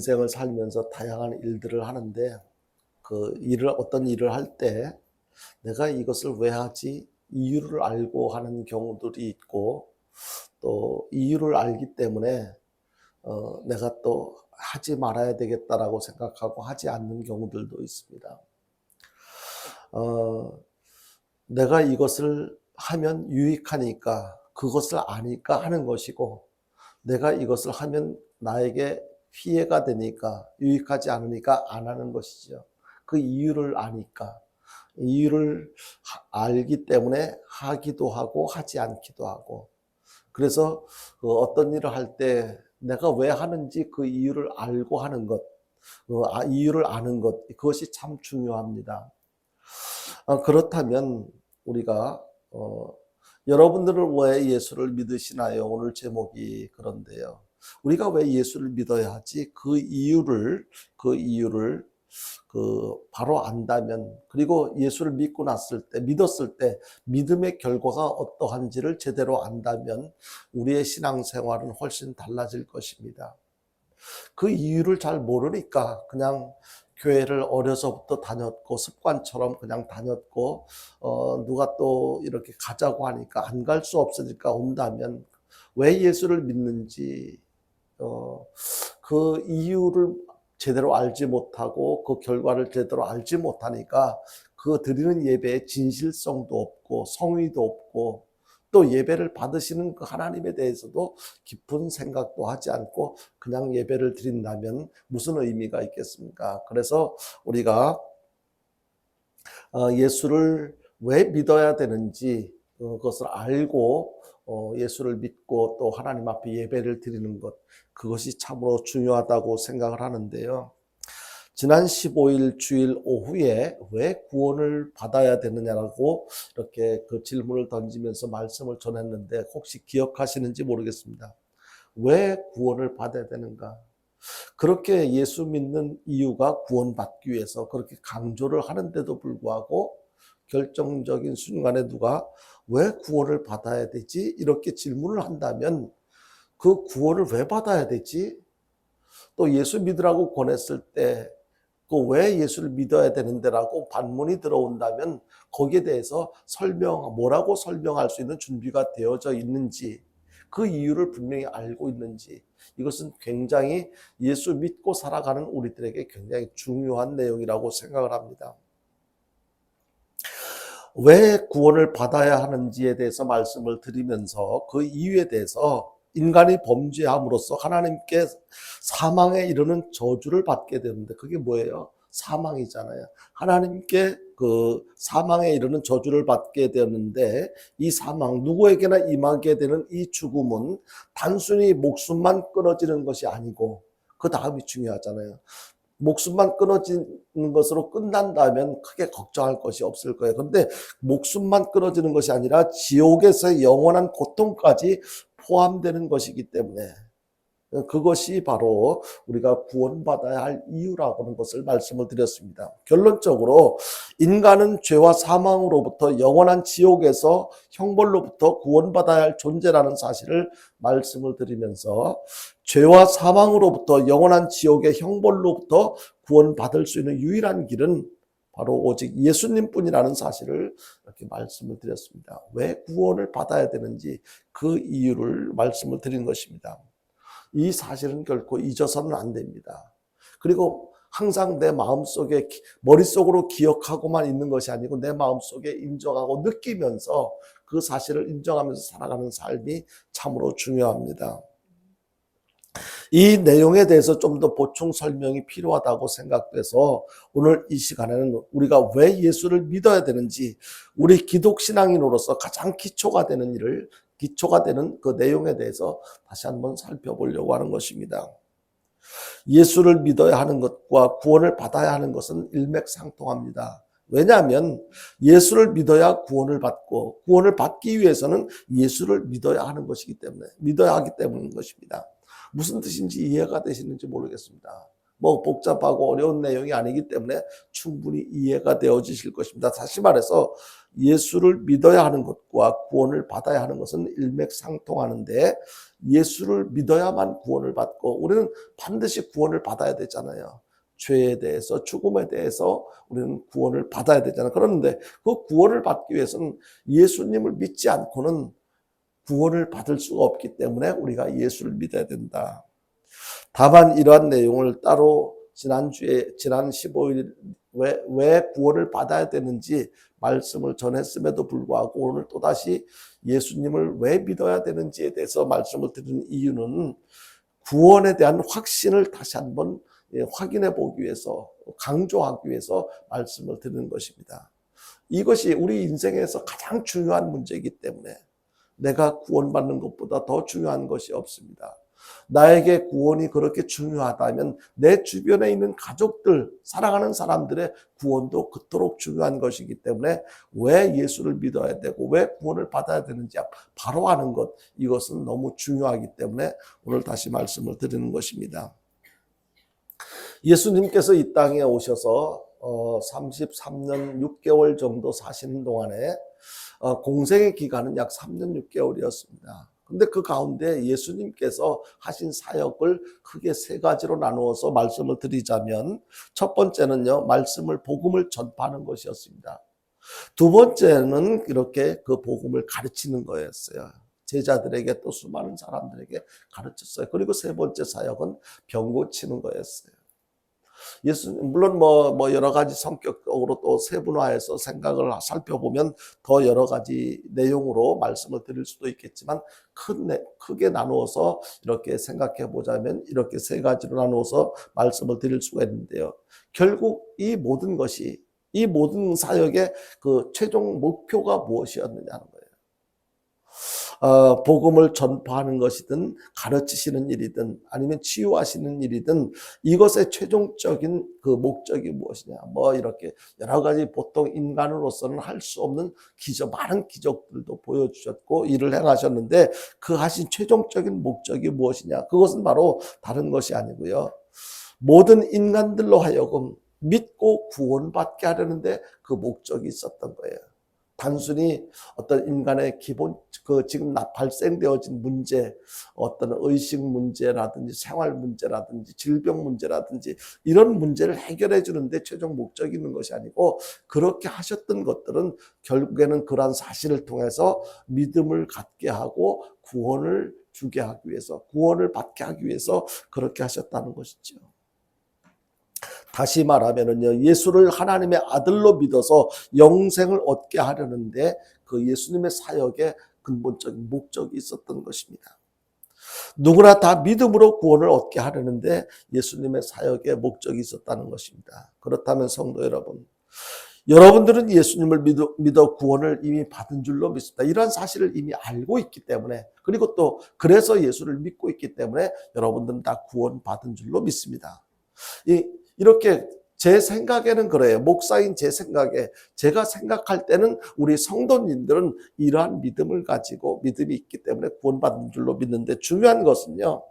인생을 살면서 다양한 일들을 하는데 어떤 일을 할 때 내가 이것을 왜 하지? 이유를 알고 하는 경우들이 있고, 또 이유를 알기 때문에 내가 또 하지 말아야 되겠다라고 생각하고 하지 않는 경우들도 있습니다. 어, 내가 이것을 하면 유익하니까, 그것을 아니까 하는 것이고, 내가 이것을 하면 나에게 피해가 되니까, 유익하지 않으니까 안 하는 것이죠. 그 이유를 아니까, 이유를 알기 때문에 하기도 하고 하지 않기도 하고, 그래서 어떤 일을 할 때 내가 왜 하는지 그 이유를 알고 하는 것, 이유를 아는 것, 그것이 참 중요합니다. 그렇다면 우리가 여러분들은 왜 예수를 믿으시나요? 오늘 제목이 그런데요. 우리가 왜 예수를 믿어야 하지? 그 이유를 바로 안다면, 그리고 예수를 믿었을 때 믿음의 결과가 어떠한지를 제대로 안다면 우리의 신앙생활은 훨씬 달라질 것입니다. 그 이유를 잘 모르니까 그냥 교회를 어려서부터 다녔고 습관처럼 그냥 다녔고 누가 또 이렇게 가자고 하니까 안 갈 수 없으니까 온다면, 왜 예수를 믿는지 그 이유를 제대로 알지 못하고 그 결과를 제대로 알지 못하니까 그 드리는 예배에 진실성도 없고 성의도 없고, 또 예배를 받으시는 그 하나님에 대해서도 깊은 생각도 하지 않고 그냥 예배를 드린다면 무슨 의미가 있겠습니까? 그래서 우리가 예수를 왜 믿어야 되는지 그것을 알고 예수를 믿고 또 하나님 앞에 예배를 드리는 것, 그것이 참으로 중요하다고 생각을 하는데요. 지난 15일 주일 오후에 왜 구원을 받아야 되느냐라고 이렇게 그 질문을 던지면서 말씀을 전했는데, 혹시 기억하시는지 모르겠습니다. 왜 구원을 받아야 되는가? 그렇게 예수 믿는 이유가 구원받기 위해서 그렇게 강조를 하는데도 불구하고 결정적인 순간에 누가 왜 구원을 받아야 되지? 이렇게 질문을 한다면 그 구원을 왜 받아야 되지? 또 예수 믿으라고 권했을 때 그 왜 예수를 믿어야 되는데라고 반문이 들어온다면 거기에 대해서 뭐라고 설명할 수 있는 준비가 되어져 있는지, 그 이유를 분명히 알고 있는지, 이것은 굉장히 예수 믿고 살아가는 우리들에게 굉장히 중요한 내용이라고 생각을 합니다. 왜 구원을 받아야 하는지에 대해서 말씀을 드리면서 그 이유에 대해서, 인간이 범죄함으로써 하나님께 사망에 이르는 저주를 받게 되는데, 그게 뭐예요? 사망이잖아요. 하나님께 그 사망에 이르는 저주를 받게 되었는데, 이 사망, 누구에게나 임하게 되는 이 죽음은 단순히 목숨만 끊어지는 것이 아니고, 그 다음이 중요하잖아요. 목숨만 끊어지는 것으로 끝난다면 크게 걱정할 것이 없을 거예요. 그런데 목숨만 끊어지는 것이 아니라 지옥에서의 영원한 고통까지 포함되는 것이기 때문에, 그것이 바로 우리가 구원받아야 할 이유라고 하는 것을 말씀을 드렸습니다. 결론적으로 인간은 죄와 사망으로부터 영원한 지옥에서 형벌로부터 구원받아야 할 존재라는 사실을 말씀을 드리면서, 죄와 사망으로부터 영원한 지옥의 형벌로부터 구원받을 수 있는 유일한 길은 바로 오직 예수님뿐이라는 사실을 이렇게 말씀을 드렸습니다. 왜 구원을 받아야 되는지 그 이유를 말씀을 드린 것입니다. 이 사실은 결코 잊어서는 안 됩니다. 그리고 항상 내 마음속에, 머릿속으로 기억하고만 있는 것이 아니고 내 마음속에 인정하고 느끼면서 그 사실을 인정하면서 살아가는 삶이 참으로 중요합니다. 이 내용에 대해서 좀 더 보충 설명이 필요하다고 생각돼서 오늘 이 시간에는 우리가 왜 예수를 믿어야 되는지, 우리 기독신앙인으로서 가장 기초가 되는 그 내용에 대해서 다시 한번 살펴보려고 하는 것입니다. 예수를 믿어야 하는 것과 구원을 받아야 하는 것은 일맥상통합니다. 왜냐하면 예수를 믿어야 구원을 받고, 구원을 받기 위해서는 예수를 믿어야 하기 때문인 것입니다. 무슨 뜻인지 이해가 되시는지 모르겠습니다. 뭐 복잡하고 어려운 내용이 아니기 때문에 충분히 이해가 되어지실 것입니다. 다시 말해서 예수를 믿어야 하는 것과 구원을 받아야 하는 것은 일맥상통하는데, 예수를 믿어야만 구원을 받고 우리는 반드시 구원을 받아야 되잖아요. 죄에 대해서, 죽음에 대해서 우리는 구원을 받아야 되잖아요. 그런데 그 구원을 받기 위해서는 예수님을 믿지 않고는 구원을 받을 수가 없기 때문에 우리가 예수를 믿어야 된다. 다만 이러한 내용을 따로 지난 15일 왜 구원을 받아야 되는지 말씀을 전했음에도 불구하고 오늘 또다시 예수님을 왜 믿어야 되는지에 대해서 말씀을 드리는 이유는 구원에 대한 확신을 다시 한번 확인해 보기 위해서, 강조하기 위해서 말씀을 드리는 것입니다. 이것이 우리 인생에서 가장 중요한 문제이기 때문에 내가 구원받는 것보다 더 중요한 것이 없습니다. 나에게 구원이 그렇게 중요하다면 내 주변에 있는 가족들, 사랑하는 사람들의 구원도 그토록 중요한 것이기 때문에 왜 예수를 믿어야 되고 왜 구원을 받아야 되는지 바로 아는 것, 이것은 너무 중요하기 때문에 오늘 다시 말씀을 드리는 것입니다. 예수님께서 이 땅에 오셔서 33년 6개월 정도 사시는 동안에 공생의 기간은 약 3년 6개월이었습니다. 근데 그 가운데 예수님께서 하신 사역을 크게 세 가지로 나누어서 말씀을 드리자면, 첫 번째는요, 복음을 전파하는 것이었습니다. 두 번째는 이렇게 그 복음을 가르치는 거였어요. 제자들에게 또 수많은 사람들에게 가르쳤어요. 그리고 세 번째 사역은 병 고치는 거였어요. 물론 여러 가지 성격적으로 또 세분화해서 생각을 살펴보면 더 여러 가지 내용으로 말씀을 드릴 수도 있겠지만, 크게 나누어서 이렇게 생각해 보자면 이렇게 세 가지로 나누어서 말씀을 드릴 수가 있는데요. 결국 이 모든 사역의 그 최종 목표가 무엇이었느냐는 거예요. 복음을 전파하는 것이든 가르치시는 일이든 아니면 치유하시는 일이든 이것의 최종적인 그 목적이 무엇이냐. 이렇게 여러 가지 보통 인간으로서는 할 수 없는 많은 기적들도 보여주셨고 일을 행하셨는데, 그 하신 최종적인 목적이 무엇이냐. 그것은 바로 다른 것이 아니고요. 모든 인간들로 하여금 믿고 구원받게 하려는데 그 목적이 있었던 거예요. 단순히 어떤 인간의 기본 지금 발생되어진 문제, 어떤 의식 문제라든지 생활 문제라든지 질병 문제라든지 이런 문제를 해결해 주는데 최종 목적이 있는 것이 아니고, 그렇게 하셨던 것들은 결국에는 그러한 사실을 통해서 믿음을 갖게 하고 구원을 주게 하기 위해서, 구원을 받게 하기 위해서 그렇게 하셨다는 것이죠. 다시 말하면은요, 예수를 하나님의 아들로 믿어서 영생을 얻게 하려는데 그 예수님의 사역에 근본적인 목적이 있었던 것입니다. 누구나 다 믿음으로 구원을 얻게 하려는데 예수님의 사역에 목적이 있었다는 것입니다. 그렇다면 성도 여러분, 여러분들은 예수님을 믿어 구원을 이미 받은 줄로 믿습니다. 이러한 사실을 이미 알고 있기 때문에, 그리고 또 그래서 예수를 믿고 있기 때문에 여러분들은 다 구원 받은 줄로 믿습니다. 이렇게 제 생각에는 그래요. 목사인 제 생각에, 제가 생각할 때는 우리 성도님들은 이러한 믿음을 가지고 믿음이 있기 때문에 구원받은 줄로 믿는데, 중요한 것은요,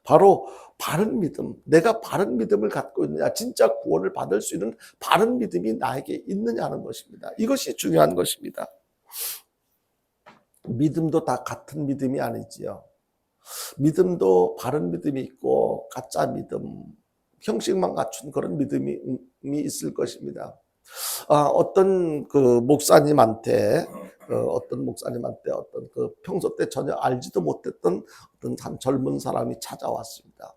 바로 바른 믿음, 내가 바른 믿음을 갖고 있느냐, 진짜 구원을 받을 수 있는 바른 믿음이 나에게 있느냐는 것입니다. 이것이 중요한 것입니다. 믿음도 다 같은 믿음이 아니지요. 믿음도 바른 믿음이 있고 가짜 믿음, 형식만 갖춘 그런 믿음이 있을 것입니다. 어떤 목사님한테 평소 때 전혀 알지도 못했던 어떤 한 젊은 사람이 찾아왔습니다.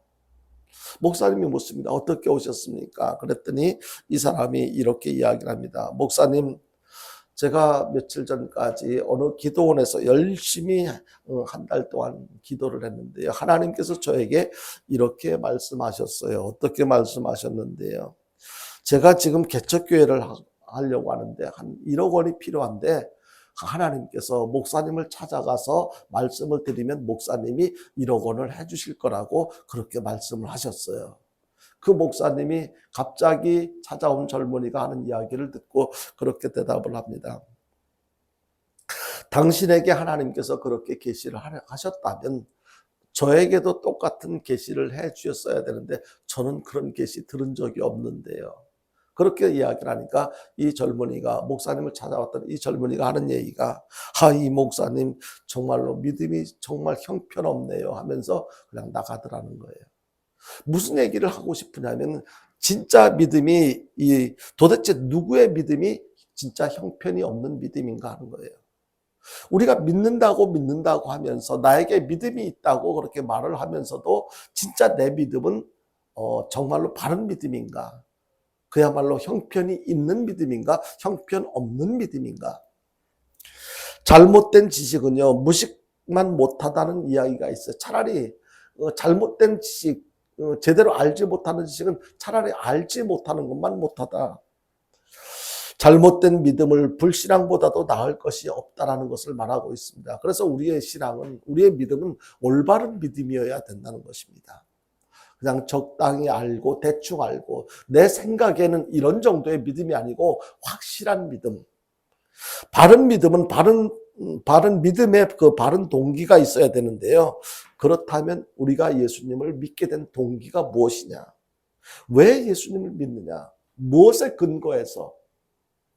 목사님이 묻습니다. 어떻게 오셨습니까? 그랬더니 이 사람이 이렇게 이야기를 합니다. 목사님, 제가 며칠 전까지 어느 기도원에서 열심히 한 달 동안 기도를 했는데요. 하나님께서 저에게 이렇게 말씀하셨어요. 어떻게 말씀하셨는데요. 제가 지금 개척교회를 하려고 하는데 한 1억 원이 필요한데, 하나님께서 목사님을 찾아가서 말씀을 드리면 목사님이 1억 원을 해주실 거라고 그렇게 말씀을 하셨어요. 그 목사님이 갑자기 찾아온 젊은이가 하는 이야기를 듣고 그렇게 대답을 합니다. 당신에게 하나님께서 그렇게 계시를 하셨다면 저에게도 똑같은 계시를 해 주셨어야 되는데 저는 그런 계시 들은 적이 없는데요. 그렇게 이야기를 하니까 이 젊은이가, 목사님을 찾아왔던 이 젊은이가 하는 얘기가, 이 목사님 정말로 믿음이 정말 형편없네요 하면서 그냥 나가더라는 거예요. 무슨 얘기를 하고 싶으냐면, 진짜 믿음이 도대체 누구의 믿음이 진짜 형편이 없는 믿음인가 하는 거예요. 우리가 믿는다고 하면서, 나에게 믿음이 있다고 그렇게 말을 하면서도 진짜 내 믿음은 정말로 바른 믿음인가? 그야말로 형편이 있는 믿음인가? 형편 없는 믿음인가? 잘못된 지식은요, 무식만 못하다는 이야기가 있어요. 차라리 잘못된 지식, 제대로 알지 못하는 지식은 차라리 알지 못하는 것만 못하다. 잘못된 믿음을 불신앙보다도 나을 것이 없다라는 것을 말하고 있습니다. 그래서 우리의 믿음은 올바른 믿음이어야 된다는 것입니다. 그냥 적당히 알고 대충 알고 내 생각에는 이런 정도의 믿음이 아니고 확실한 믿음. 바른 믿음은 바른 믿음의 그 바른 동기가 있어야 되는데요. 그렇다면 우리가 예수님을 믿게 된 동기가 무엇이냐? 왜 예수님을 믿느냐? 무엇에 근거해서?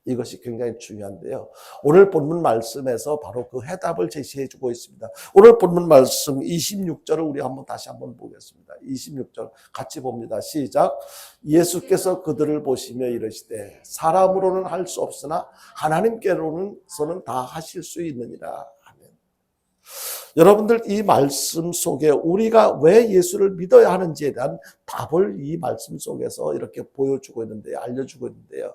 이것이 굉장히 중요한데요. 오늘 본문 말씀에서 바로 그 해답을 제시해 주고 있습니다. 오늘 본문 말씀 26절을 우리 다시 한번 보겠습니다. 26절 같이 봅니다. 시작. 예수께서 그들을 보시며 이르시되 사람으로는 할 수 없으나 하나님께로는 다 하실 수 있느니라. 아멘. 여러분들, 이 말씀 속에 우리가 왜 예수를 믿어야 하는지에 대한 답을 이 말씀 속에서 이렇게 보여주고 있는데요. 알려주고 있는데요.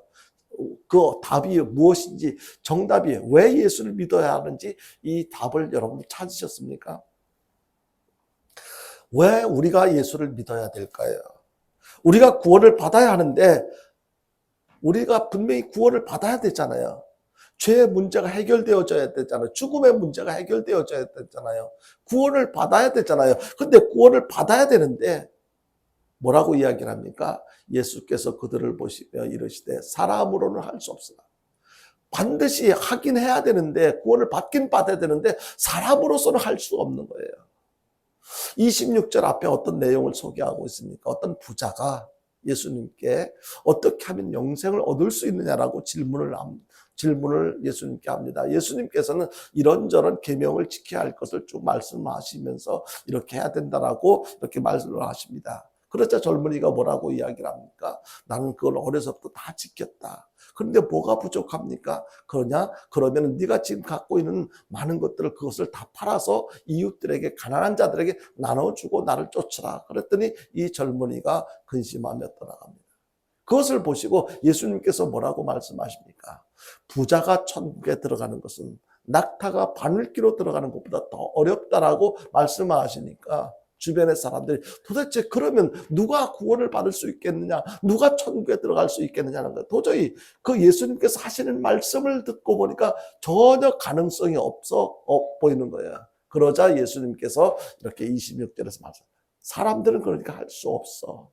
그 답이 무엇인지, 정답이 왜 예수를 믿어야 하는지, 이 답을 여러분 찾으셨습니까? 왜 우리가 예수를 믿어야 될까요? 우리가 구원을 받아야 하는데, 우리가 분명히 구원을 받아야 되잖아요. 죄의 문제가 해결되어져야 되잖아요. 죽음의 문제가 해결되어져야 되잖아요. 구원을 받아야 되잖아요. 근데 구원을 받아야 되는데 뭐라고 이야기를 합니까? 예수께서 그들을 보시며 이르시되 사람으로는 할 수 없으나, 반드시 하긴 해야 되는데, 구원을 받긴 받아야 되는데 사람으로서는 할 수 없는 거예요. 26절 앞에 어떤 내용을 소개하고 있습니까? 어떤 부자가 예수님께 어떻게 하면 영생을 얻을 수 있느냐라고 질문을 예수님께 합니다. 예수님께서는 이런저런 계명을 지켜야 할 것을 쭉 말씀하시면서 이렇게 해야 된다라고 이렇게 말씀을 하십니다. 그러자 젊은이가 뭐라고 이야기를 합니까? 나는 그걸 어려서부터 다 지켰다. 그런데 뭐가 부족합니까? 그러면 네가 지금 갖고 있는 많은 것들을, 그것을 다 팔아서 이웃들에게, 가난한 자들에게 나눠주고 나를 쫓으라. 그랬더니 이 젊은이가 근심하며 떠나갑니다. 그것을 보시고 예수님께서 뭐라고 말씀하십니까? 부자가 천국에 들어가는 것은 낙타가 바늘기로 들어가는 것보다 더 어렵다라고 말씀하시니까 주변의 사람들이 도대체 그러면 누가 구원을 받을 수 있겠느냐? 누가 천국에 들어갈 수 있겠느냐는 거예요. 도저히 그 예수님께서 하시는 말씀을 듣고 보니까 전혀 가능성이 없어 보이는 거예요. 그러자 예수님께서 이렇게 26절에서 말씀. 사람들은 그러니까 할 수 없어.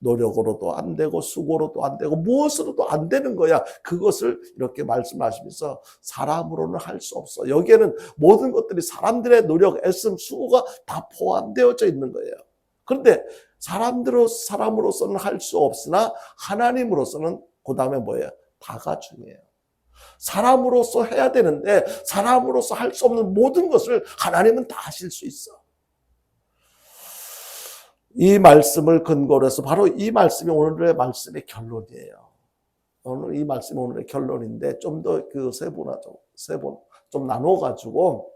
노력으로도 안 되고 수고로도 안 되고 무엇으로도 안 되는 거야. 그것을 이렇게 말씀하시면서 사람으로는 할 수 없어. 여기에는 모든 것들이 사람들의 노력, 애씀, 수고가 다 포함되어져 있는 거예요. 그런데 사람으로서는 할 수 없으나 하나님으로서는, 그 다음에 뭐예요? 다가 중요해요. 사람으로서 해야 되는데 사람으로서 할 수 없는 모든 것을 하나님은 다 하실 수 있어. 이 말씀을 근거로 해서 바로 이 말씀이 오늘의 말씀의 결론이에요. 오늘 이 말씀이 오늘의 결론인데 좀 더 그 좀 나눠가지고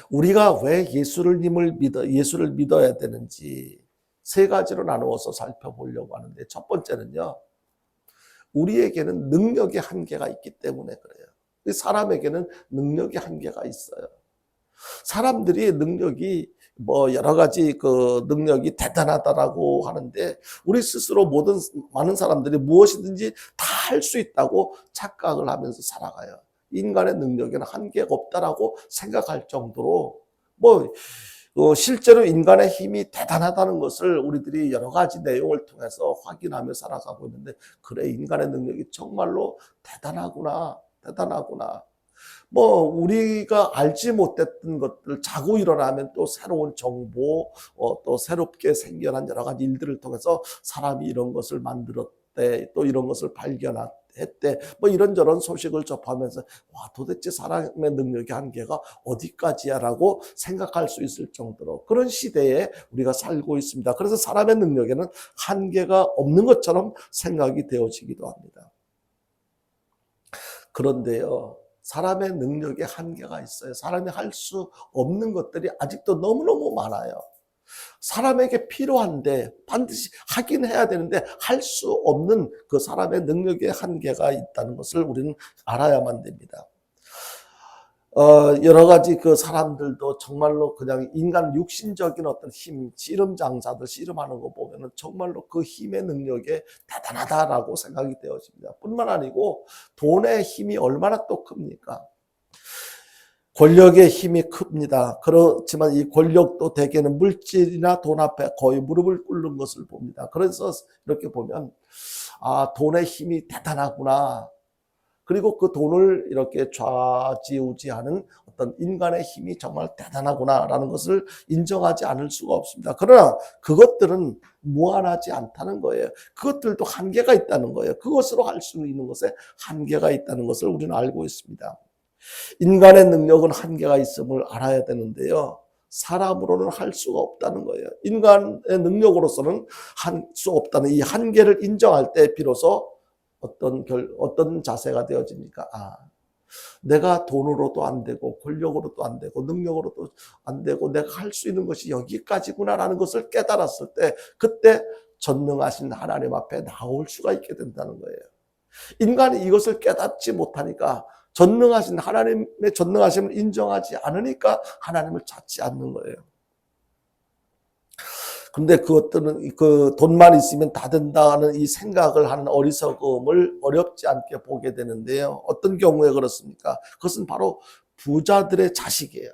우리가 왜 예수를 믿어야 되는지 세 가지로 나누어서 살펴보려고 하는데, 첫 번째는요, 우리에게는 능력의 한계가 있기 때문에 그래요. 사람에게는 능력의 한계가 있어요. 사람들이 능력이 여러 가지 그 능력이 대단하다라고 하는데, 우리 스스로 많은 사람들이 무엇이든지 다 할 수 있다고 착각을 하면서 살아가요. 인간의 능력에는 한계가 없다라고 생각할 정도로 실제로 인간의 힘이 대단하다는 것을 우리들이 여러 가지 내용을 통해서 확인하며 살아가고 있는데, 그래, 인간의 능력이 정말로 대단하구나. 뭐 우리가 알지 못했던 것들 자고 일어나면 또 새로운 정보, 또 새롭게 생겨난 여러 가지 일들을 통해서 사람이 이런 것을 만들었대, 또 이런 것을 발견했대, 뭐 이런저런 소식을 접하면서 와, 도대체 사람의 능력의 한계가 어디까지야라고 생각할 수 있을 정도로 그런 시대에 우리가 살고 있습니다. 그래서 사람의 능력에는 한계가 없는 것처럼 생각이 되어지기도 합니다. 그런데요, 사람의 능력에 한계가 있어요. 사람이 할 수 없는 것들이 아직도 너무너무 많아요. 사람에게 필요한데 반드시 하긴 해야 되는데 할 수 없는 그 사람의 능력에 한계가 있다는 것을 우리는 알아야만 됩니다. 여러 가지 그 사람들도 정말로 그냥 인간 육신적인 어떤 힘, 씨름 장사들 씨름하는 거 보면은 정말로 그 힘의 능력에 대단하다라고 생각이 되어집니다. 뿐만 아니고 돈의 힘이 얼마나 또 큽니까? 권력의 힘이 큽니다. 그렇지만 이 권력도 대개는 물질이나 돈 앞에 거의 무릎을 꿇는 것을 봅니다. 그래서 이렇게 보면 아, 돈의 힘이 대단하구나. 그리고 그 돈을 이렇게 좌지우지하는 어떤 인간의 힘이 정말 대단하구나라는 것을 인정하지 않을 수가 없습니다. 그러나 그것들은 무한하지 않다는 거예요. 그것들도 한계가 있다는 거예요. 그것으로 할 수 있는 것에 한계가 있다는 것을 우리는 알고 있습니다. 인간의 능력은 한계가 있음을 알아야 되는데요. 사람으로는 할 수가 없다는 거예요. 인간의 능력으로서는 할 수 없다는 이 한계를 인정할 때 비로소 어떤 자세가 되어집니까? 아, 내가 돈으로도 안 되고, 권력으로도 안 되고, 능력으로도 안 되고, 내가 할 수 있는 것이 여기까지구나라는 것을 깨달았을 때, 그때 전능하신 하나님 앞에 나올 수가 있게 된다는 거예요. 인간이 이것을 깨닫지 못하니까, 전능하신 하나님의 전능하심을 인정하지 않으니까 하나님을 찾지 않는 거예요. 근데 그것들은 그 돈만 있으면 다 된다는 이 생각을 하는 어리석음을 어렵지 않게 보게 되는데요. 어떤 경우에 그렇습니까? 그것은 바로 부자들의 자식이에요.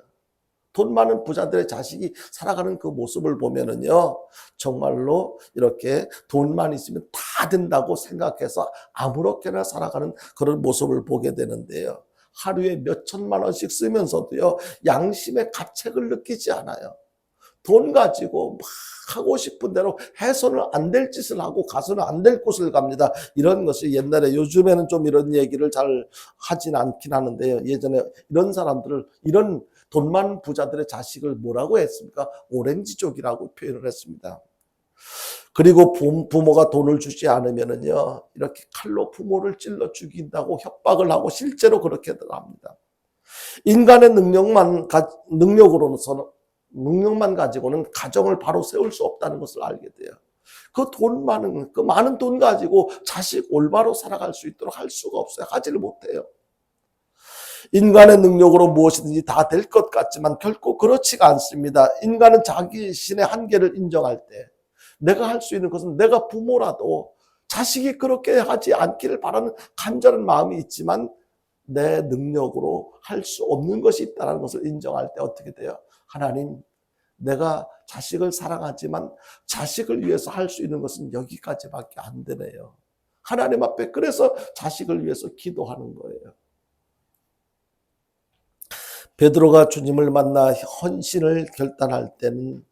돈 많은 부자들의 자식이 살아가는 그 모습을 보면은요, 정말로 이렇게 돈만 있으면 다 된다고 생각해서 아무렇게나 살아가는 그런 모습을 보게 되는데요. 하루에 몇 천만 원씩 쓰면서도요, 양심의 가책을 느끼지 않아요. 돈 가지고 막 하고 싶은 대로 해서는 안 될 짓을 하고 가서는 안 될 곳을 갑니다. 이런 것이 옛날에, 요즘에는 좀 이런 얘기를 잘 하진 않긴 하는데요. 예전에 이런 사람들을, 이런 돈 많은 부자들의 자식을 뭐라고 했습니까? 오렌지족이라고 표현을 했습니다. 그리고 부모가 돈을 주지 않으면은요, 이렇게 칼로 부모를 찔러 죽인다고 협박을 하고 실제로 그렇게들 합니다. 인간의 능력만 가지고는 가정을 바로 세울 수 없다는 것을 알게 돼요. 그 많은 돈 가지고 자식 올바로 살아갈 수 있도록 할 수가 없어요. 하지를 못해요. 인간의 능력으로 무엇이든지 다 될 것 같지만 결코 그렇지가 않습니다. 인간은 자기 신의 한계를 인정할 때, 내가 할 수 있는 것은 내가 부모라도 자식이 그렇게 하지 않기를 바라는 간절한 마음이 있지만 내 능력으로 할 수 없는 것이 있다는 것을 인정할 때 어떻게 돼요? 하나님, 내가 자식을 사랑하지만 자식을 위해서 할 수 있는 것은 여기까지밖에 안 되네요. 하나님 앞에 그래서 자식을 위해서 기도하는 거예요. 베드로가 주님을 만나 헌신을 결단할 때는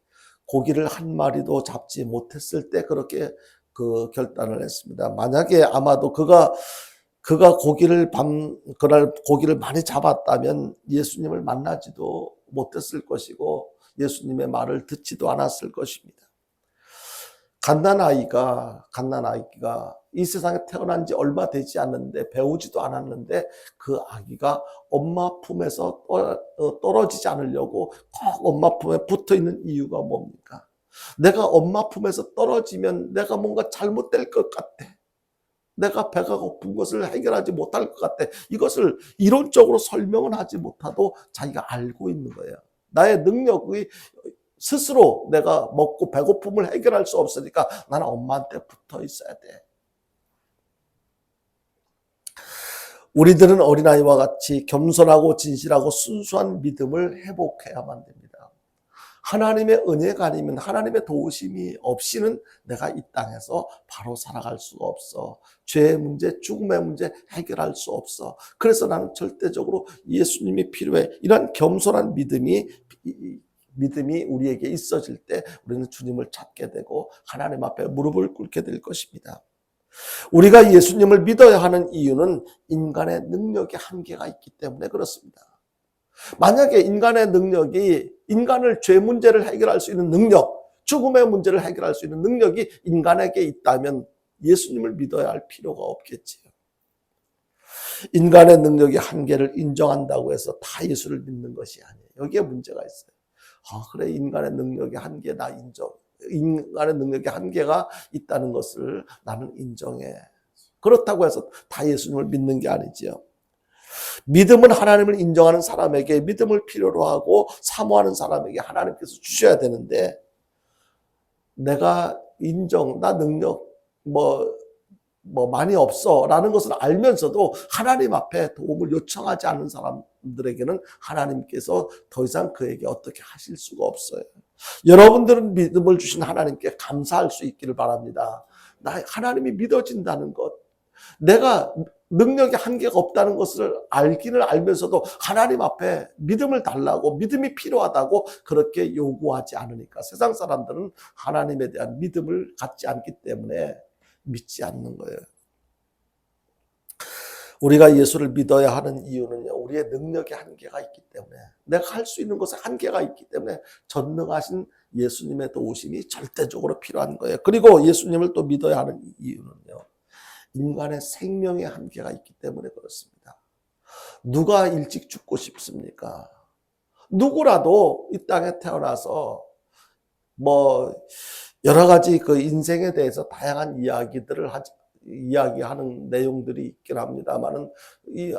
고기를 한 마리도 잡지 못했을 때 그렇게 그 결단을 했습니다. 만약에 아마도 그가 그날 고기를 많이 잡았다면 예수님을 만나지도 못했을 것이고 예수님의 말을 듣지도 않았을 것입니다. 갓난아이가 이 세상에 태어난 지 얼마 되지 않는데, 배우지도 않았는데 그 아기가 엄마 품에서 떨어지지 않으려고 꼭 엄마 품에 붙어 있는 이유가 뭡니까? 내가 엄마 품에서 떨어지면 내가 뭔가 잘못될 것 같아. 내가 배가 고픈 것을 해결하지 못할 것 같아. 이것을 이론적으로 설명은 하지 못하도 자기가 알고 있는 거예요. 나의 능력이 스스로 내가 먹고 배고픔을 해결할 수 없으니까 나는 엄마한테 붙어 있어야 돼. 우리들은 어린아이와 같이 겸손하고 진실하고 순수한 믿음을 회복해야만 됩니다. 하나님의 은혜가 아니면 하나님의 도우심이 없이는 내가 이 땅에서 바로 살아갈 수가 없어. 죄의 문제, 죽음의 문제 해결할 수 없어. 그래서 나는 절대적으로 예수님이 필요해. 이런 겸손한 믿음이 우리에게 있어질 때 우리는 주님을 찾게 되고 하나님 앞에 무릎을 꿇게 될 것입니다. 우리가 예수님을 믿어야 하는 이유는 인간의 능력의 한계가 있기 때문에 그렇습니다. 만약에 인간의 능력이 인간을 죄 문제를 해결할 수 있는 능력, 죽음의 문제를 해결할 수 있는 능력이 인간에게 있다면 예수님을 믿어야 할 필요가 없겠지요. 인간의 능력의 한계를 인정한다고 해서 다 예수를 믿는 것이 아니에요. 여기에 문제가 있어요. 그래, 인간의 능력의 한계 나 인정. 인간의 능력의 한계가 있다는 것을 나는 인정해. 그렇다고 해서 다 예수님을 믿는 게 아니지요. 믿음은 하나님을 인정하는 사람에게, 믿음을 필요로 하고 사모하는 사람에게 하나님께서 주셔야 되는데, 내가 나 능력 많이 없어 라는 것을 알면서도 하나님 앞에 도움을 요청하지 않는 사람들에게는 하나님께서 더 이상 그에게 어떻게 하실 수가 없어요. 여러분들은 믿음을 주신 하나님께 감사할 수 있기를 바랍니다. 하나님이 믿어진다는 것, 내가 능력의 한계가 없다는 것을 알기를 알면서도 하나님 앞에 믿음을 달라고, 믿음이 필요하다고 그렇게 요구하지 않으니까 세상 사람들은 하나님에 대한 믿음을 갖지 않기 때문에 믿지 않는 거예요. 우리가 예수를 믿어야 하는 이유는요, 우리의 능력의 한계가 있기 때문에, 내가 할 수 있는 것에 한계가 있기 때문에 전능하신 예수님의 도우심이 절대적으로 필요한 거예요. 그리고 예수님을 또 믿어야 하는 이유는요, 인간의 생명의 한계가 있기 때문에 그렇습니다. 누가 일찍 죽고 싶습니까? 누구라도 이 땅에 태어나서 여러 가지 그 인생에 대해서 다양한 이야기하는 내용들이 있긴 합니다만은,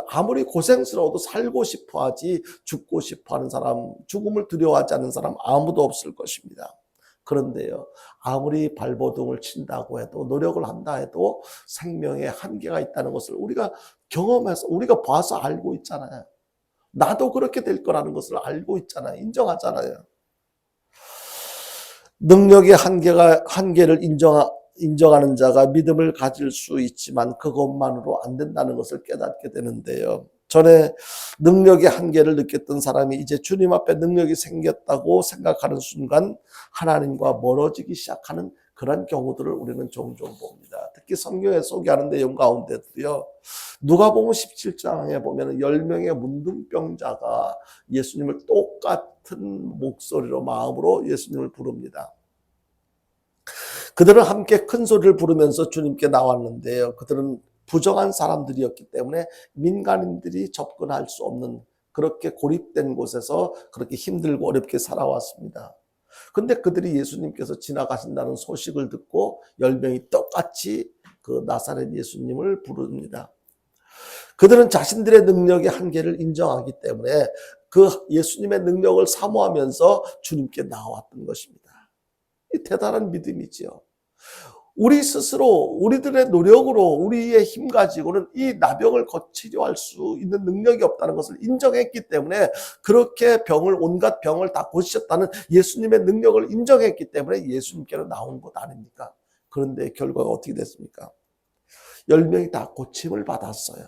아무리 고생스러워도 살고 싶어 하지 죽고 싶어 하는 사람, 죽음을 두려워하지 않는 사람 아무도 없을 것입니다. 그런데요, 아무리 발버둥을 친다고 해도, 노력을 한다 해도 생명에 한계가 있다는 것을 우리가 경험해서, 우리가 봐서 알고 있잖아요. 나도 그렇게 될 거라는 것을 알고 있잖아요. 인정하잖아요. 능력의 한계를 인정하는 자가 믿음을 가질 수 있지만 그것만으로 안 된다는 것을 깨닫게 되는데요. 전에 능력의 한계를 느꼈던 사람이 이제 주님 앞에 능력이 생겼다고 생각하는 순간 하나님과 멀어지기 시작하는 그런 경우들을 우리는 종종 봅니다. 특히 성경에 소개하는 내용 가운데도요, 누가복음 17장에 보면 10명의 문둥병자가 예수님을 똑같은 목소리로, 마음으로 예수님을 부릅니다. 그들은 함께 큰 소리를 부르면서 주님께 나왔는데요, 그들은 부정한 사람들이었기 때문에 민간인들이 접근할 수 없는, 그렇게 고립된 곳에서 그렇게 힘들고 어렵게 살아왔습니다. 근데 그들이 예수님께서 지나가신다는 소식을 듣고 10명이 똑같이 그 나사렛 예수님을 부릅니다. 그들은 자신들의 능력의 한계를 인정하기 때문에 그 예수님의 능력을 사모하면서 주님께 나왔던 것입니다. 이 대단한 믿음이지요. 우리 스스로, 우리들의 노력으로, 우리의 힘 가지고는 이 나병을 치료할 수 있는 능력이 없다는 것을 인정했기 때문에, 그렇게 온갖 병을 다 고치셨다는 예수님의 능력을 인정했기 때문에 예수님께로 나온 것 아닙니까? 그런데 결과가 어떻게 됐습니까? 10명이 다 고침을 받았어요.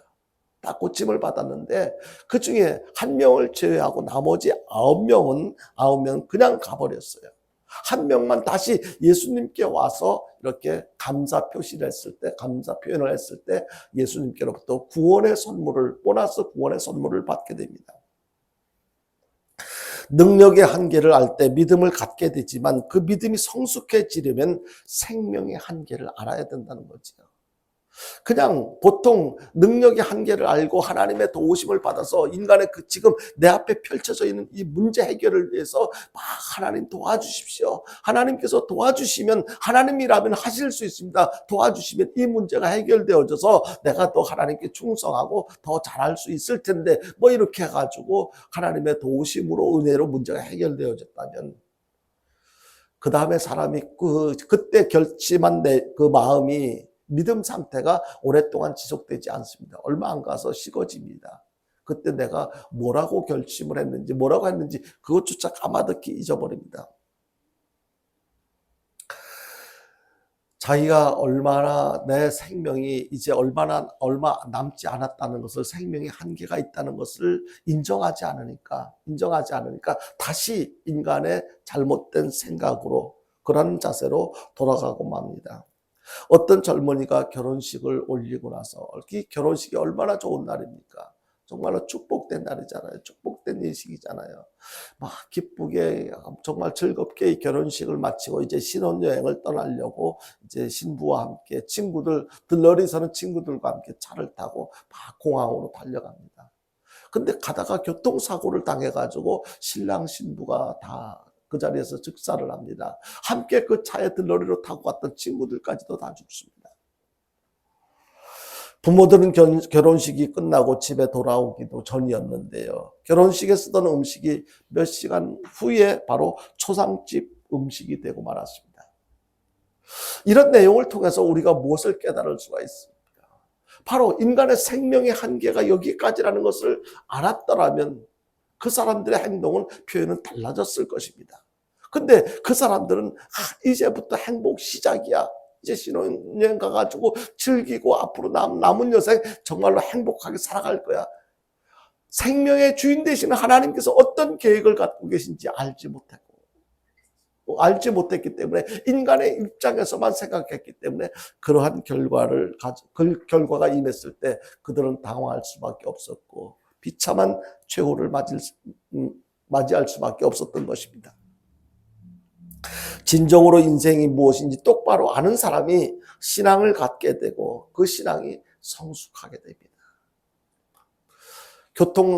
다 고침을 받았는데 그 중에 1명을 제외하고 나머지 9명은 그냥 가버렸어요. 1명만 다시 예수님께 와서 이렇게 감사 표시를 했을 때, 감사 표현을 했을 때 예수님께로부터 보너스 구원의 선물을 받게 됩니다. 능력의 한계를 알 때 믿음을 갖게 되지만 그 믿음이 성숙해지려면 생명의 한계를 알아야 된다는 거죠. 그냥 보통 능력의 한계를 알고 하나님의 도우심을 받아서 인간의 지금 내 앞에 펼쳐져 있는 이 문제 해결을 위해서 막 하나님 도와주십시오. 하나님께서 도와주시면, 하나님이라면 하실 수 있습니다. 도와주시면 이 문제가 해결되어져서 내가 또 하나님께 충성하고 더 잘할 수 있을 텐데, 이렇게 해가지고 하나님의 도우심으로, 은혜로 문제가 해결되어졌다면, 그 다음에 사람이 그때 결심한 그 마음이, 믿음 상태가 오랫동안 지속되지 않습니다. 얼마 안 가서 식어집니다. 그때 내가 뭐라고 결심을 했는지, 뭐라고 했는지 그것조차 까마득히 잊어버립니다. 자기가 얼마나 내 생명이 이제 얼마 남지 않았다는 것을, 생명의 한계가 있다는 것을 인정하지 않으니까 다시 인간의 잘못된 생각으로, 그런 자세로 돌아가고 맙니다. 어떤 젊은이가 결혼식을 올리고 나서, 이 결혼식이 얼마나 좋은 날입니까? 정말로 축복된 날이잖아요. 축복된 예식이잖아요. 막 기쁘게 정말 즐겁게 이 결혼식을 마치고 이제 신혼여행을 떠나려고 이제 신부와 함께 들러리서는 친구들과 함께 차를 타고 막 공항으로 달려갑니다. 근데 가다가 교통사고를 당해가지고 신랑 신부가 다 그 자리에서 즉사를 합니다. 함께 그 차에 들러리로 타고 갔던 친구들까지도 다 죽습니다. 부모들은 결혼식이 끝나고 집에 돌아오기도 전이었는데요. 결혼식에 쓰던 음식이 몇 시간 후에 바로 초상집 음식이 되고 말았습니다. 이런 내용을 통해서 우리가 무엇을 깨달을 수가 있습니까? 바로 인간의 생명의 한계가 여기까지라는 것을 알았더라면 그 사람들의 행동은, 표현은 달라졌을 것입니다. 근데 그 사람들은 이제부터 행복 시작이야. 이제 신혼여행 가가지고 즐기고 앞으로 남은 여생 정말로 행복하게 살아갈 거야. 생명의 주인 되시는 하나님께서 어떤 계획을 갖고 계신지 알지 못했기 때문에, 인간의 입장에서만 생각했기 때문에 그러한 결과가 임했을 때 그들은 당황할 수밖에 없었고 비참한 최후를 맞이할 수밖에 없었던 것입니다. 진정으로 인생이 무엇인지 똑바로 아는 사람이 신앙을 갖게 되고 그 신앙이 성숙하게 됩니다.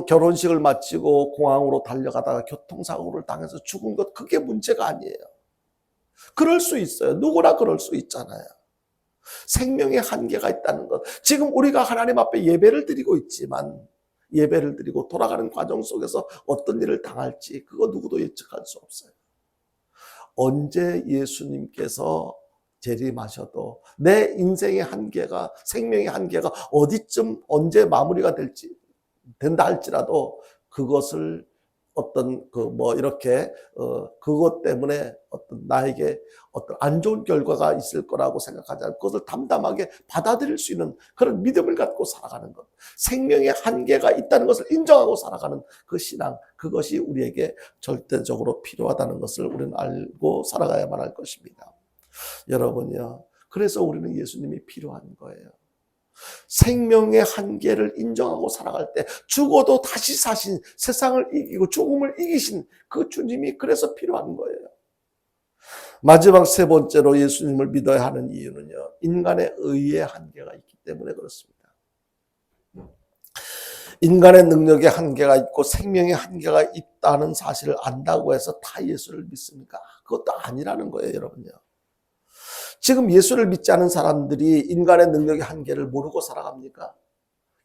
결혼식을 마치고 공항으로 달려가다가 교통사고를 당해서 죽은 것, 그게 문제가 아니에요. 그럴 수 있어요. 누구나 그럴 수 있잖아요. 생명의 한계가 있다는 것. 지금 우리가 하나님 앞에 예배를 드리고 있지만, 예배를 드리고 돌아가는 과정 속에서 어떤 일을 당할지 그거 누구도 예측할 수 없어요. 언제 예수님께서 재림하셔도 내 인생의 한계가, 생명의 한계가 어디쯤 언제 마무리가 된다 할지라도 그것을 어떤 그것 때문에 어떤 나에게 어떤 안 좋은 결과가 있을 거라고 생각하지 않고 그것을 담담하게 받아들일 수 있는 그런 믿음을 갖고 살아가는 것, 생명의 한계가 있다는 것을 인정하고 살아가는 그 신앙, 그것이 우리에게 절대적으로 필요하다는 것을 우리는 알고 살아가야만 할 것입니다. 여러분요, 그래서 우리는 예수님이 필요한 거예요. 생명의 한계를 인정하고 살아갈 때 죽어도 다시 사신, 세상을 이기고 죽음을 이기신 그 주님이 그래서 필요한 거예요. 마지막 세 번째로 예수님을 믿어야 하는 이유는요, 인간의 의의 한계가 있기 때문에 그렇습니다. 인간의 능력의 한계가 있고 생명의 한계가 있다는 사실을 안다고 해서 다 예수를 믿습니까? 그것도 아니라는 거예요, 여러분요. 지금 예수를 믿지 않은 사람들이 인간의 능력의 한계를 모르고 살아갑니까?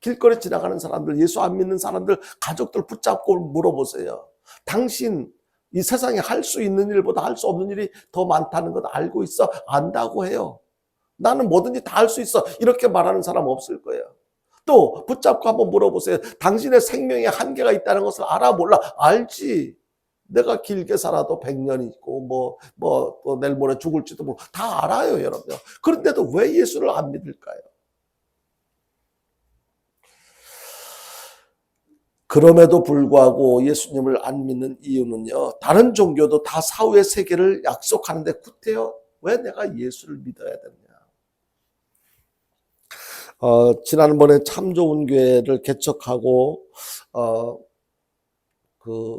길거리 지나가는 사람들, 예수 안 믿는 사람들, 가족들 붙잡고 물어보세요. 당신 이 세상에 할 수 있는 일보다 할 수 없는 일이 더 많다는 것 알고 있어? 안다고 해요. 나는 뭐든지 다 할 수 있어. 이렇게 말하는 사람 없을 거예요. 또 붙잡고 한번 물어보세요. 당신의 생명에 한계가 있다는 것을 알아 몰라? 알지. 내가 길게 살아도 100년 있고 또 내일 모레 죽을지도 모르고 다 알아요, 여러분. 그런데도 왜 예수를 안 믿을까요? 그럼에도 불구하고 예수님을 안 믿는 이유는요, 다른 종교도 다 사후의 세계를 약속하는데 구태여 왜 내가 예수를 믿어야 되느냐. 지난번에 참 좋은 교회를 개척하고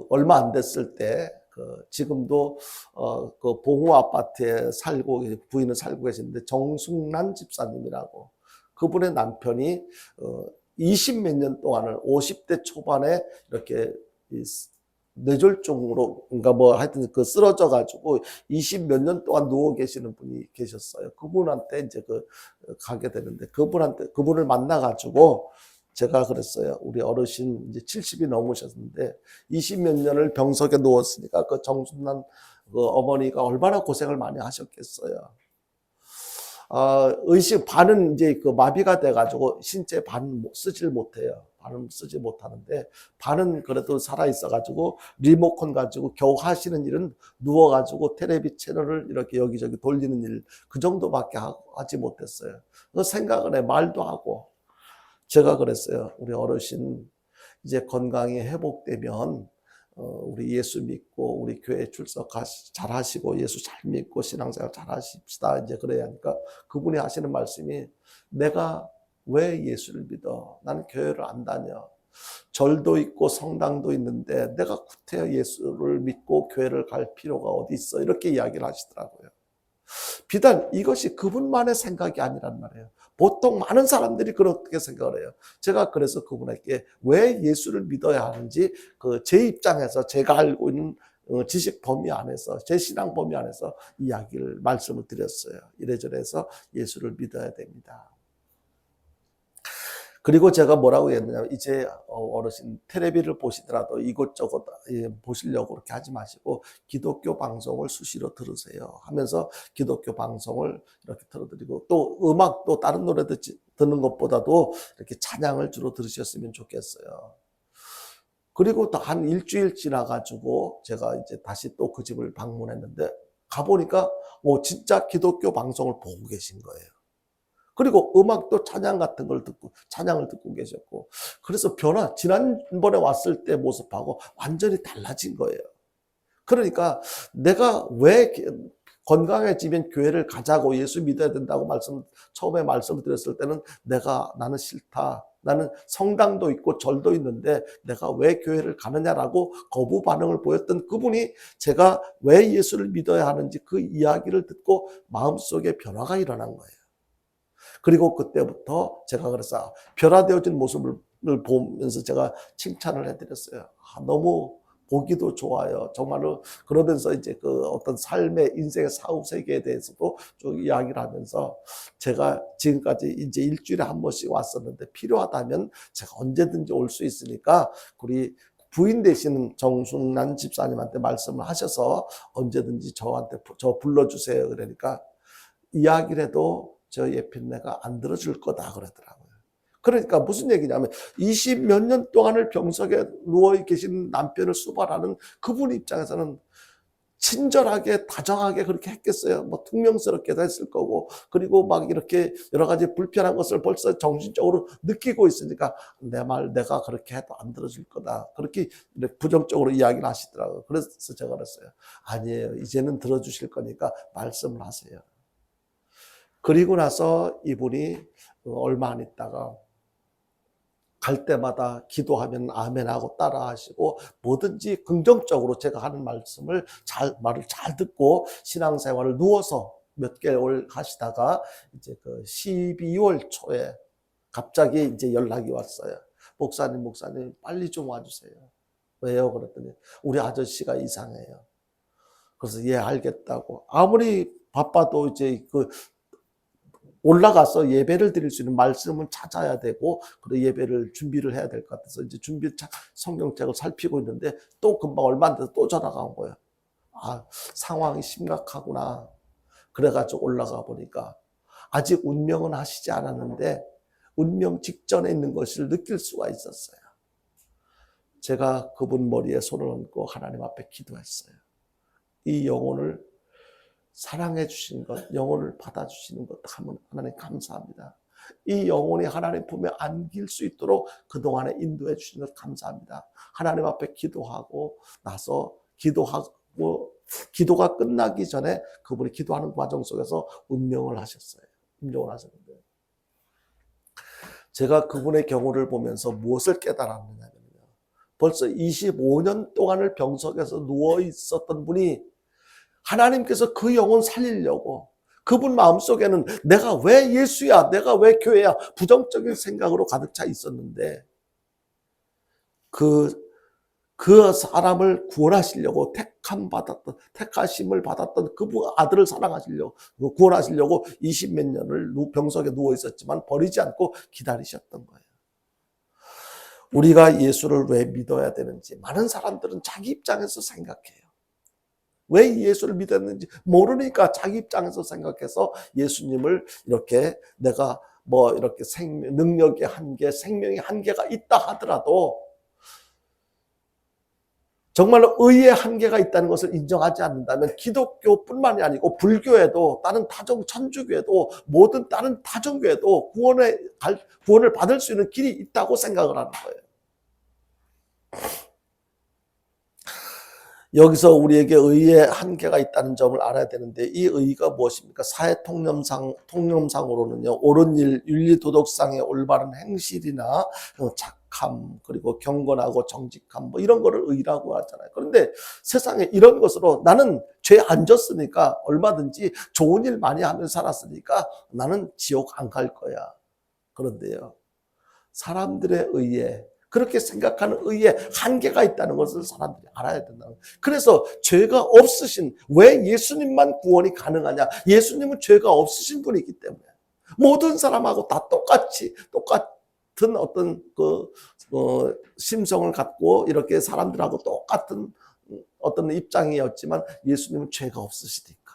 얼마 안 됐을 때 지금도 그 봉호 아파트에 부인을 살고 계시는데 정숙란 집사님이라고, 그분의 남편이 20몇 년 동안을 50대 초반에 이렇게 뇌졸중으로 하여튼 쓰러져 가지고 20몇 년 동안 누워 계시는 분이 계셨어요. 그분한테 이제 가게 되는데 그분을 만나 가지고 제가 그랬어요. 우리 어르신 이제 70이 넘으셨는데 20몇 년을 병석에 누웠으니까 그 정순란 어머니가 얼마나 고생을 많이 하셨겠어요. 반은 이제 마비가 돼가지고 신체 반 쓰질 못해요. 반은 쓰지 못하는데 반은 그래도 살아있어가지고 리모컨 가지고 겨우 하시는 일은 누워가지고 텔레비 채널을 이렇게 여기저기 돌리는 일, 그 정도밖에 하지 못했어요. 그 생각을 해, 말도 하고. 제가 그랬어요. 우리 어르신 이제 건강이 회복되면 우리 예수 믿고 우리 교회 출석 잘 하시고 예수 잘 믿고 신앙생활 잘 하십시다. 이제 그래야 하니까 그분이 하시는 말씀이, 내가 왜 예수를 믿어? 나는 교회를 안 다녀. 절도 있고 성당도 있는데 내가 구태여 예수를 믿고 교회를 갈 필요가 어디 있어? 이렇게 이야기를 하시더라고요. 비단 이것이 그분만의 생각이 아니란 말이에요. 보통 많은 사람들이 그렇게 생각을 해요. 제가 그래서 그분에게 왜 예수를 믿어야 하는지 제 입장에서 제가 알고 있는 지식 범위 안에서, 제 신앙 범위 안에서 이야기를 말씀을 드렸어요. 이래저래 해서 예수를 믿어야 됩니다. 그리고 제가 뭐라고 했느냐면, 이제 어르신 텔레비를 보시더라도 이것저것 보시려고 그렇게 하지 마시고 기독교 방송을 수시로 들으세요 하면서 기독교 방송을 이렇게 틀어드리고, 또 음악도 다른 노래 듣는 것보다도 이렇게 찬양을 주로 들으셨으면 좋겠어요. 그리고 또 한 일주일 지나가지고 제가 이제 다시 또 그 집을 방문했는데, 가보니까 진짜 기독교 방송을 보고 계신 거예요. 그리고 음악도 찬양 같은 걸 듣고, 찬양을 듣고 계셨고, 그래서 지난번에 왔을 때 모습하고 완전히 달라진 거예요. 그러니까 내가 왜 건강해지면 교회를 가자고, 예수 믿어야 된다고 처음에 말씀을 드렸을 때는 나는 싫다. 나는 성당도 있고 절도 있는데 내가 왜 교회를 가느냐라고 거부 반응을 보였던 그분이, 제가 왜 예수를 믿어야 하는지 그 이야기를 듣고 마음속에 변화가 일어난 거예요. 그리고 그때부터 제가 그래서 변화되어진 모습을 보면서 제가 칭찬을 해드렸어요. 너무 보기도 좋아요. 정말로. 그러면서 이제 어떤 삶의 인생의 사후 세계에 대해서도 쭉 이야기를 하면서, 제가 지금까지 이제 일주일에 한 번씩 왔었는데 필요하다면 제가 언제든지 올 수 있으니까 우리 부인 되시는 정순란 집사님한테 말씀을 하셔서 언제든지 저 불러주세요. 그러니까 이야기를 해도 저 예편네가 안 들어줄 거다 그러더라고요. 그러니까 무슨 얘기냐면, 20 몇 년 동안을 병석에 누워 계신 남편을 수발하는 그분 입장에서는 친절하게 다정하게 그렇게 했겠어요. 퉁명스럽게도 했을 거고, 그리고 막 이렇게 여러 가지 불편한 것을 벌써 정신적으로 느끼고 있으니까 내 말 내가 그렇게 해도 안 들어줄 거다, 그렇게 부정적으로 이야기를 하시더라고요. 그래서 제가 그랬어요. 아니에요, 이제는 들어주실 거니까 말씀을 하세요. 그리고 나서 이분이 얼마 안 있다가 갈 때마다 기도하면 아멘하고 따라하시고, 뭐든지 긍정적으로 제가 하는 말을 잘 듣고 신앙생활을 누워서 몇 개월 하시다가 이제 12월 초에 갑자기 이제 연락이 왔어요. 목사님 빨리 좀 와주세요. 왜요? 그랬더니 우리 아저씨가 이상해요. 그래서 예, 알겠다고. 아무리 바빠도 이제 올라가서 예배를 드릴 수 있는 말씀을 찾아야 되고, 그리고 예배를 준비를 해야 될 것 같아서 이제 성경책을 살피고 있는데, 또 금방 얼마 안 돼서 또 전화가 온 거예요. 상황이 심각하구나. 그래가지고 올라가 보니까 아직 운명은 하시지 않았는데 운명 직전에 있는 것을 느낄 수가 있었어요. 제가 그분 머리에 손을 얹고 하나님 앞에 기도했어요. 이 영혼을 사랑해 주신 것, 영혼을 받아주시는 것 하나님 감사합니다. 이 영혼이 하나님 품에 안길 수 있도록 그동안에 인도해 주신 것 감사합니다. 하나님 앞에 기도하고 나서 기도가 끝나기 전에 그분이 기도하는 과정 속에서 운명을 하셨어요. 운명을 하셨는데, 제가 그분의 경우를 보면서 무엇을 깨달았느냐면요, 벌써 25년 동안을 병석에서 누워 있었던 분이 하나님께서 그 영혼 살리려고, 그분 마음속에는 내가 왜 예수야, 내가 왜 교회야, 부정적인 생각으로 가득 차 있었는데, 그 사람을 구원하시려고 택하심을 받았던 그분 아들을 사랑하시려고, 구원하시려고 20 몇 년을 병석에 누워 있었지만 버리지 않고 기다리셨던 거예요. 우리가 예수를 왜 믿어야 되는지 많은 사람들은 자기 입장에서 생각해요. 왜 예수를 믿었는지 모르니까 자기 입장에서 생각해서 예수님을 이렇게 내가 뭐 이렇게 능력의 한계, 생명의 한계가 있다 하더라도 정말로 의의 한계가 있다는 것을 인정하지 않는다면 기독교뿐만이 아니고 불교에도 다른 천주교에도 모든 다른 다종교에도 구원을 받을 수 있는 길이 있다고 생각을 하는 거예요. 여기서 우리에게 의의 한계가 있다는 점을 알아야 되는데 이 의가 무엇입니까? 사회 통념상으로는요, 옳은 일, 윤리 도덕상의 올바른 행실이나 착함, 그리고 경건하고 정직함, 뭐 이런 거를 의라고 하잖아요. 그런데 세상에 이런 것으로 나는 죄 안 졌으니까 얼마든지 좋은 일 많이 하면서 살았으니까 나는 지옥 안 갈 거야. 그런데요, 사람들의 의에 그렇게 생각하는 의에 한계가 있다는 것을 사람들이 알아야 된다. 그래서 죄가 없으신, 왜 예수님만 구원이 가능하냐? 예수님은 죄가 없으신 분이기 때문에 모든 사람하고 다 똑같은 어떤 심성을 갖고 이렇게 사람들하고 똑같은 어떤 입장이었지만 예수님은 죄가 없으시니까.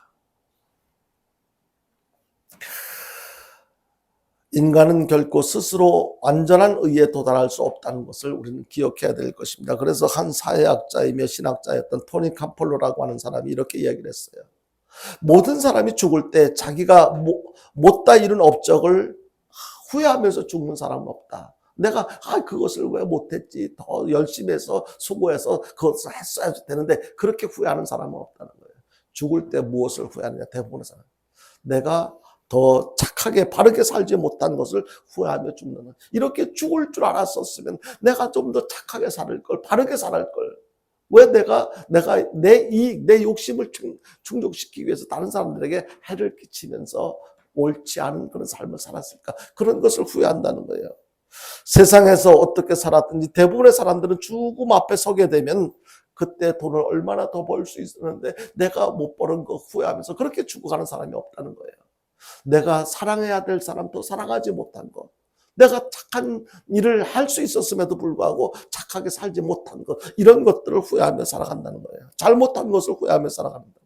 인간은 결코 스스로 완전한 의에 도달할 수 없다는 것을 우리는 기억해야 될 것입니다. 그래서 한 사회학자이며 신학자였던 토니 캄폴로라고 하는 사람이 이렇게 이야기를 했어요. 모든 사람이 죽을 때 자기가 못다 이룬 업적을 후회하면서 죽는 사람은 없다. 내가 그것을 왜 못했지, 더 열심히 해서 수고해서 그것을 했어야 되는데 그렇게 후회하는 사람은 없다는 거예요. 죽을 때 무엇을 후회하느냐? 대부분의 사람, 내가 더 착하게 바르게 살지 못한 것을 후회하며 죽는, 이렇게 죽을 줄 알았었으면 내가 좀 더 착하게 살 걸, 바르게 살 걸, 왜 내가 내 욕심을 충족시키기 위해서 다른 사람들에게 해를 끼치면서 옳지 않은 그런 삶을 살았을까? 그런 것을 후회한다는 거예요. 세상에서 어떻게 살았든지 대부분의 사람들은 죽음 앞에 서게 되면 그때 돈을 얼마나 더 벌 수 있었는데 내가 못 버는 거 후회하면서 그렇게 죽어가는 사람이 없다는 거예요. 내가 사랑해야 될 사람도 사랑하지 못한 것, 내가 착한 일을 할 수 있었음에도 불구하고 착하게 살지 못한 것, 이런 것들을 후회하며 살아간다는 거예요. 잘못한 것을 후회하며 살아간다는 거예요.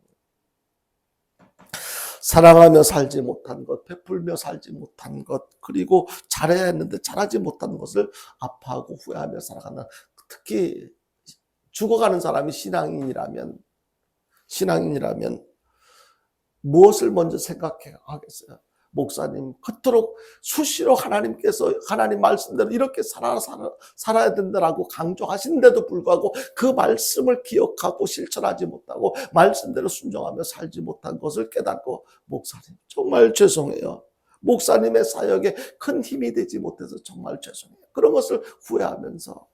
사랑하며 살지 못한 것, 베풀며 살지 못한 것, 그리고 잘해야 했는데 잘하지 못한 것을 아파하고 후회하며 살아간다. 특히 죽어가는 사람이 신앙인이라면 무엇을 먼저 생각하겠어요? 목사님, 그토록 수시로 하나님 말씀대로 이렇게 살아야 된다라고 강조하시는데도 불구하고 그 말씀을 기억하고 실천하지 못하고 말씀대로 순종하며 살지 못한 것을 깨닫고, 목사님 정말 죄송해요. 목사님의 사역에 큰 힘이 되지 못해서 정말 죄송해요. 그런 것을 후회하면서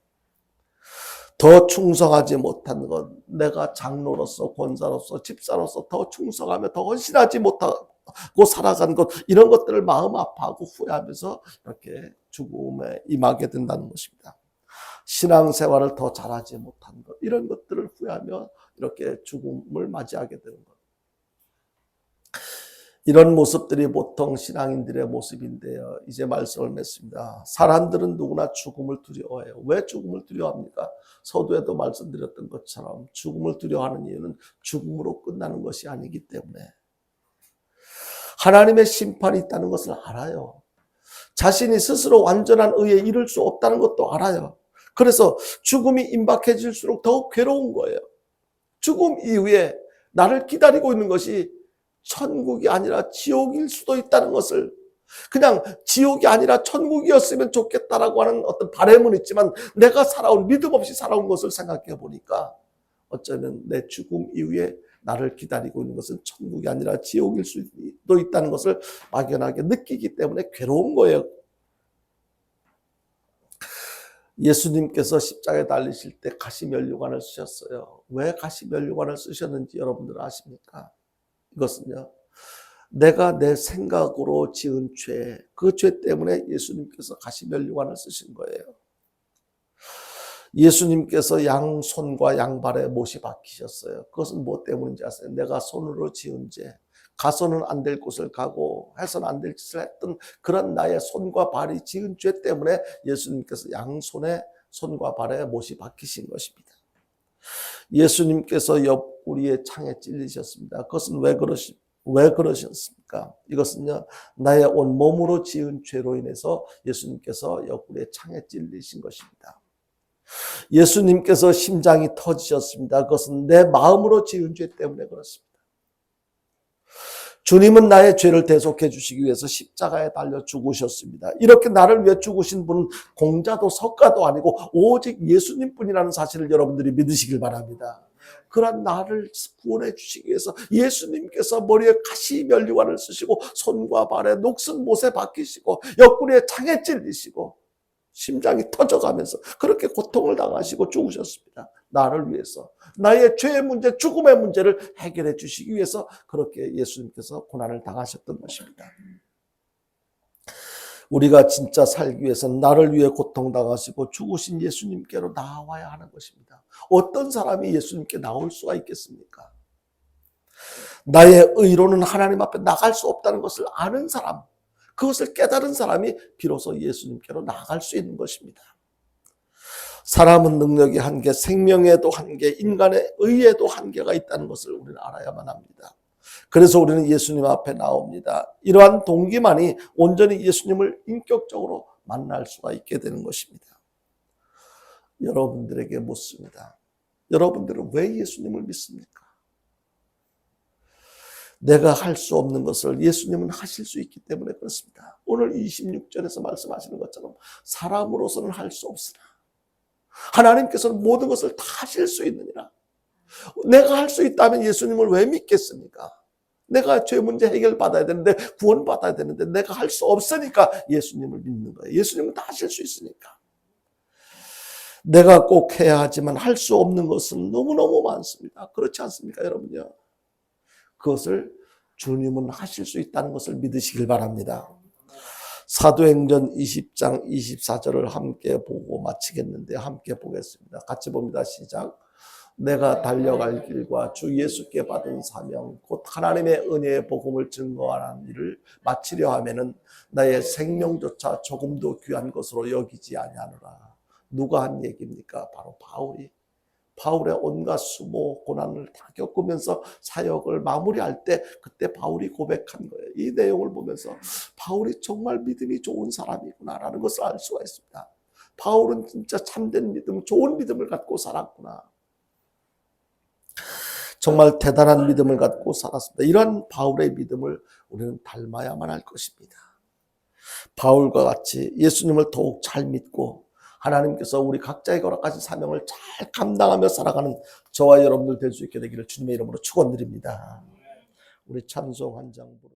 더 충성하지 못한 것, 내가 장로로서 권사로서 집사로서 더 충성하며 더 헌신하지 못하고 살아간 것, 이런 것들을 마음 아파하고 후회하면서 이렇게 죽음에 임하게 된다는 것입니다. 신앙생활을 더 잘하지 못한 것, 이런 것들을 후회하며 이렇게 죽음을 맞이하게 되는 것. 이런 모습들이 보통 신앙인들의 모습인데요. 이제 말씀을 맺습니다. 사람들은 누구나 죽음을 두려워해요. 왜 죽음을 두려워합니까? 서두에도 말씀드렸던 것처럼 죽음을 두려워하는 이유는 죽음으로 끝나는 것이 아니기 때문에, 하나님의 심판이 있다는 것을 알아요. 자신이 스스로 완전한 의에 이를 수 없다는 것도 알아요. 그래서 죽음이 임박해질수록 더욱 괴로운 거예요. 죽음 이후에 나를 기다리고 있는 것이 천국이 아니라 지옥일 수도 있다는 것을, 그냥 지옥이 아니라 천국이었으면 좋겠다라고 하는 어떤 바람은 있지만 내가 믿음 없이 살아온 것을 생각해 보니까 어쩌면 내 죽음 이후에 나를 기다리고 있는 것은 천국이 아니라 지옥일 수도 있다는 것을 막연하게 느끼기 때문에 괴로운 거예요. 예수님께서 십자가에 달리실 때 가시면류관을 쓰셨어요. 왜 가시면류관을 쓰셨는지 여러분들 아십니까? 이것은요, 내가 내 생각으로 지은 죄, 그 죄 때문에 예수님께서 가시면류관을 쓰신 거예요. 예수님께서 양손과 양발에 못이 박히셨어요. 그것은 뭐 때문인지 아세요? 내가 손으로 지은 죄, 가서는 안 될 곳을 가고 해서는 안 될 짓을 했던 그런 나의 손과 발이 지은 죄 때문에 예수님께서 양손에 손과 발에 못이 박히신 것입니다. 예수님께서 옆구리에 창에 찔리셨습니다. 그것은 왜 왜 그러셨습니까? 이것은요, 나의 온몸으로 지은 죄로 인해서 예수님께서 옆구리에 창에 찔리신 것입니다. 예수님께서 심장이 터지셨습니다. 그것은 내 마음으로 지은 죄 때문에 그렇습니다. 주님은 나의 죄를 대속해 주시기 위해서 십자가에 달려 죽으셨습니다. 이렇게 나를 위해 죽으신 분은 공자도 석가도 아니고 오직 예수님뿐이라는 사실을 여러분들이 믿으시길 바랍니다. 그런 나를 구원해 주시기 위해서 예수님께서 머리에 가시 면류관을 쓰시고 손과 발에 녹슨 못에 박히시고 옆구리에 창에 찔리시고 심장이 터져가면서 그렇게 고통을 당하시고 죽으셨습니다. 나를 위해서 나의 죄의 문제, 죽음의 문제를 해결해 주시기 위해서 그렇게 예수님께서 고난을 당하셨던 것입니다. 우리가 진짜 살기 위해서는 나를 위해 고통당하시고 죽으신 예수님께로 나와야 하는 것입니다. 어떤 사람이 예수님께 나올 수가 있겠습니까? 나의 의로는 하나님 앞에 나갈 수 없다는 것을 아는 사람, 그것을 깨달은 사람이 비로소 예수님께로 나아갈 수 있는 것입니다. 사람은 능력이 한계, 생명에도 한계, 인간의 의에도 한계가 있다는 것을 우리는 알아야만 합니다. 그래서 우리는 예수님 앞에 나옵니다. 이러한 동기만이 온전히 예수님을 인격적으로 만날 수가 있게 되는 것입니다. 여러분들에게 묻습니다. 여러분들은 왜 예수님을 믿습니까? 내가 할 수 없는 것을 예수님은 하실 수 있기 때문에 그렇습니다. 오늘 26절에서 말씀하시는 것처럼 사람으로서는 할 수 없으나 하나님께서는 모든 것을 다 하실 수 있느니라. 내가 할 수 있다면 예수님을 왜 믿겠습니까? 내가 죄 문제 해결받아야 되는데 구원받아야 되는데 내가 할 수 없으니까 예수님을 믿는 거예요. 예수님은 다 하실 수 있으니까. 내가 꼭 해야 하지만 할 수 없는 것은 너무너무 많습니다. 그렇지 않습니까, 여러분요? 그것을 주님은 하실 수 있다는 것을 믿으시길 바랍니다. 사도행전 20장 24절을 함께 보고 마치겠는데 함께 보겠습니다. 같이 봅니다. 시작. 내가 달려갈 길과 주 예수께 받은 사명 곧 하나님의 은혜의 복음을 증거하는 일을 마치려 하면은 나의 생명조차 조금도 귀한 것으로 여기지 아니하노라. 누가 한 얘기입니까? 바로 바울의 온갖 수모 고난을 다 겪으면서 사역을 마무리할 때 그때 바울이 고백한 거예요. 이 내용을 보면서 바울이 정말 믿음이 좋은 사람이구나라는 것을 알 수가 있습니다. 바울은 진짜 참된 믿음, 좋은 믿음을 갖고 살았구나. 정말 대단한 믿음을 갖고 살았습니다. 이러한 바울의 믿음을 우리는 닮아야만 할 것입니다. 바울과 같이 예수님을 더욱 잘 믿고 하나님께서 우리 각자의 허락하신 사명을 잘 감당하며 살아가는 저와 여러분들 될 수 있게 되기를 주님의 이름으로 축원드립니다. 우리 찬송 한 장 부르